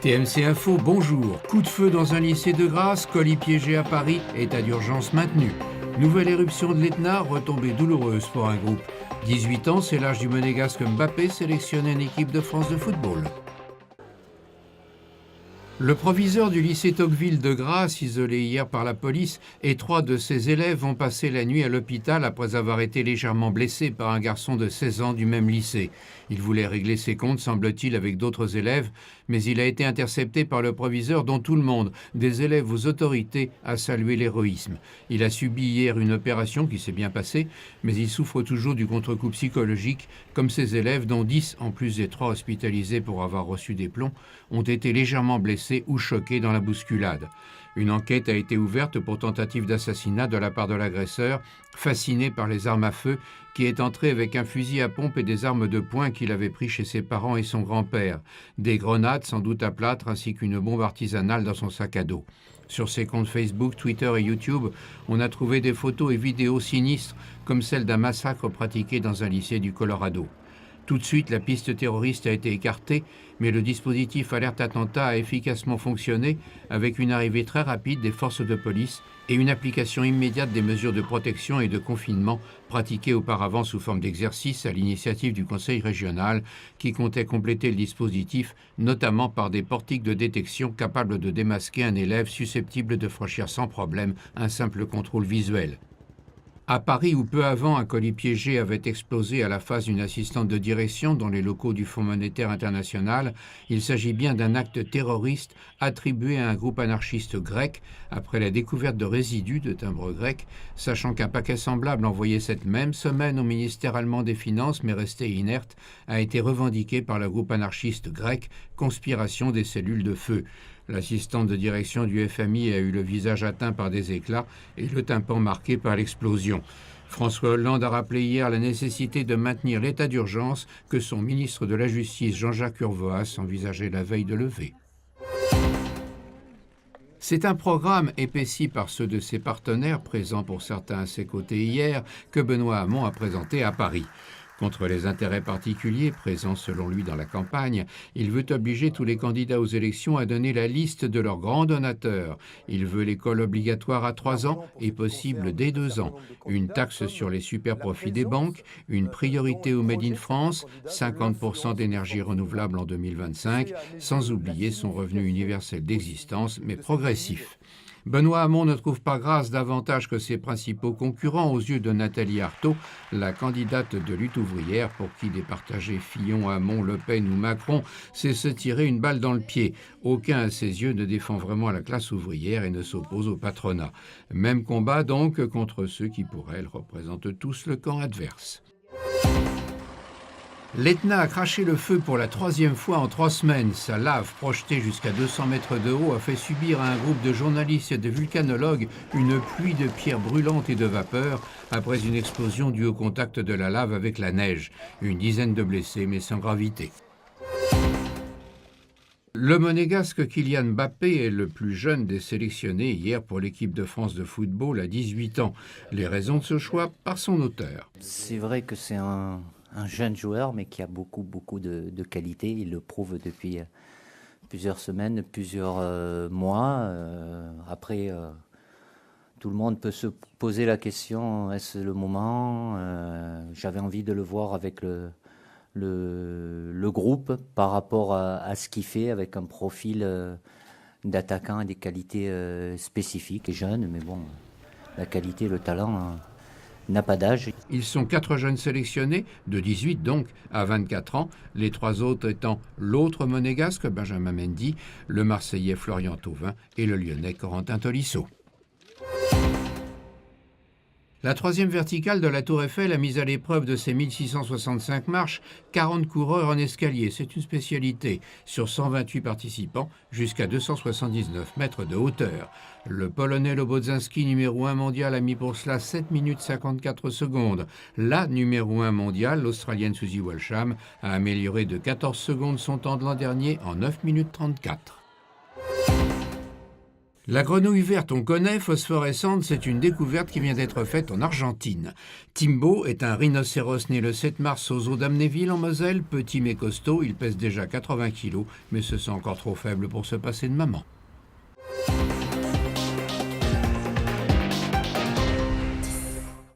TMC Info, bonjour. Coup de feu dans un lycée de Grasse, colis piégé à Paris, état d'urgence maintenu. Nouvelle éruption de l'Etna, retombée douloureuse pour un groupe. 18 ans, c'est l'âge du monégasque Mbappé, sélectionné en équipe de France de football. Le proviseur du lycée Tocqueville de Grasse, isolé hier par la police, et 3 de ses élèves ont passé la nuit à l'hôpital après avoir été légèrement blessés par un garçon de 16 ans du même lycée. Il voulait régler ses comptes, semble-t-il, avec d'autres élèves, mais il a été intercepté par le proviseur dont tout le monde, des élèves aux autorités, a salué l'héroïsme. Il a subi hier une opération qui s'est bien passée, mais il souffre toujours du contre-coup psychologique, comme ses élèves, dont 10, en plus des 3 hospitalisés pour avoir reçu des plombs, ont été légèrement blessés ou choqués dans la bousculade. Une enquête a été ouverte pour tentative d'assassinat de la part de l'agresseur, fasciné par les armes à feu, qui est entré avec un fusil à pompe et des armes de poing qu'il avait pris chez ses parents et son grand-père, des grenades sans doute à plâtre ainsi qu'une bombe artisanale dans son sac à dos. Sur ses comptes Facebook, Twitter et YouTube, on a trouvé des photos et vidéos sinistres comme celle d'un massacre pratiqué dans un lycée du Colorado. Tout de suite, la piste terroriste a été écartée, mais le dispositif alerte attentat a efficacement fonctionné avec une arrivée très rapide des forces de police et une application immédiate des mesures de protection et de confinement pratiquées auparavant sous forme d'exercice à l'initiative du Conseil régional qui comptait compléter le dispositif, notamment par des portiques de détection capables de démasquer un élève susceptible de franchir sans problème un simple contrôle visuel. À Paris, où peu avant, un colis piégé avait explosé à la face d'une assistante de direction dans les locaux du Fonds monétaire international, il s'agit bien d'un acte terroriste attribué à un groupe anarchiste grec après la découverte de résidus de timbre grec, sachant qu'un paquet semblable envoyé cette même semaine au ministère allemand des Finances, mais resté inerte, a été revendiqué par le groupe anarchiste grec Conspiration des cellules de feu. L'assistante de direction du FMI a eu le visage atteint par des éclats et le tympan marqué par l'explosion. François Hollande a rappelé hier la nécessité de maintenir l'état d'urgence que son ministre de la Justice, Jean-Jacques Urvoas, envisageait la veille de lever. C'est un programme épaissi par ceux de ses partenaires, présents pour certains à ses côtés hier, que Benoît Hamon a présenté à Paris. Contre les intérêts particuliers présents selon lui dans la campagne, il veut obliger tous les candidats aux élections à donner la liste de leurs grands donateurs. Il veut l'école obligatoire à 3 ans et possible dès 2 ans. Une taxe sur les super-profits des banques, une priorité au Made in France, 50% d'énergie renouvelable en 2025, sans oublier son revenu universel d'existence, mais progressif. Benoît Hamon ne trouve pas grâce davantage que ses principaux concurrents aux yeux de Nathalie Arthaud, la candidate de lutte ouvrière pour qui départager Fillon, Hamon, Le Pen ou Macron, c'est se tirer une balle dans le pied. Aucun à ses yeux ne défend vraiment la classe ouvrière et ne s'oppose au patronat. Même combat donc contre ceux qui pour elle représentent tous le camp adverse. L'Etna a craché le feu pour la 3e fois en 3 semaines. Sa lave, projetée jusqu'à 200 mètres de haut, a fait subir à un groupe de journalistes et de vulcanologues une pluie de pierres brûlantes et de vapeur après une explosion due au contact de la lave avec la neige. Une dizaine de blessés, mais sans gravité. Le monégasque Kylian Mbappé est le plus jeune des sélectionnés hier pour l'équipe de France de football à 18 ans. Les raisons de ce choix par son auteur. C'est vrai que c'est un jeune joueur, mais qui a beaucoup de qualité. Il le prouve depuis plusieurs semaines, plusieurs mois. Après, tout le monde peut se poser la question, est-ce le moment? J'avais envie de le voir avec le groupe par rapport à ce qu'il fait, avec un profil d'attaquant et des qualités spécifiques et jeune. Mais bon, la qualité, le talent n'a pas d'âge. Ils sont 4 jeunes sélectionnés, de 18 donc à 24 ans, les 3 autres étant l'autre monégasque Benjamin Mendy, le Marseillais Florian Thauvin et le Lyonnais Corentin Tolisso. La 3e verticale de la Tour Eiffel a mis à l'épreuve de ses 1665 marches 40 coureurs en escalier. C'est une spécialité. Sur 128 participants, jusqu'à 279 mètres de hauteur. Le Polonais Lobodzinski, numéro 1 mondial, a mis pour cela 7 minutes 54 secondes. La numéro 1 mondiale, l'Australienne Susie Walsham, a amélioré de 14 secondes son temps de l'an dernier en 9 minutes 34. La grenouille verte, on connaît, phosphorescente, c'est une découverte qui vient d'être faite en Argentine. Timbo est un rhinocéros né le 7 mars aux eaux d'Amnéville en Moselle, petit mais costaud, il pèse déjà 80 kilos, mais se sent encore trop faible pour se passer de maman.